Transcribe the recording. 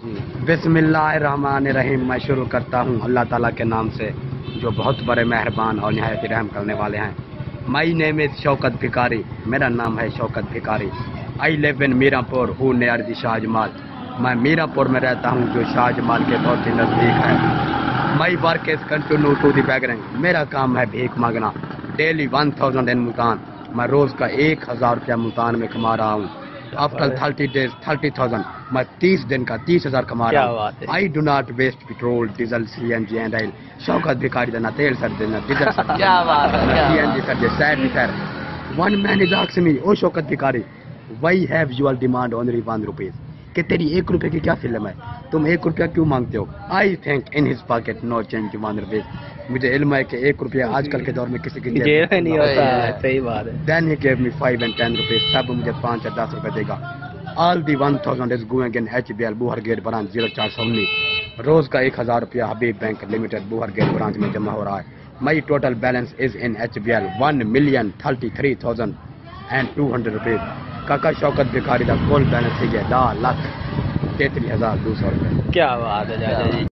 بسم اللہ الرحمن الرحیم. میں شروع کرتا ہوں اللہ تعالیٰ کے نام سے جو بہت بڑے مہربان اور نہایت رحم کرنے والے ہیں. مائی نیم از شوکت بھکاری. میرا نام ہے شوکت بھکاری. آئی لیو ان میرا پور ہو نیئر دی شاہ جمال. میں میرا پور میں رہتا ہوں جو شاہ جمال کے بہت ہی نزدیک ہے. My work is continue to the beggaring. میرا کام ہے بھیک مانگنا. Daily 1000 in Multan. میں روز کا 1000 روپیہ ملتان میں کما رہا ہوں. After 30 days 30,000. میں 30 دن کا 30,000 کما رہا ہوں. I do not waste petrol diesel C N G and oil. Shaukat بھکاری دینا تیل سر دینا diesel sir C N G sir they said بھی sir. One main is asking me O Shaukat بھکاری why have your demand only 1 rupees. کہ تیری 1 روپے کی کیا فلم ہے, تم 1 روپیہ کیوں مانگتے ہو. I think in his pocket no change 1 rupees. مجھے علم ہے کہ 1 روپیہ آج کل کے دور میں کسی کی جیب میں نہیں ہوتا ہے. صحیح بات ہے. Then he give me 5 and 10 rupees. تب مجھے 5 یا 10 روپے دے گا. All the 1000 is going in H B L Bohar gate branch 0419. روز کا 1000 روپیہ Habib bank limited Bohar gate branch میں جمع ہو رہا ہے. My total balance is in H B L 1,33,200 rupees. کاکا شوکت بھکاری کا کل بیلنس ہے 10,33,200 روپے. کیا بات ہے.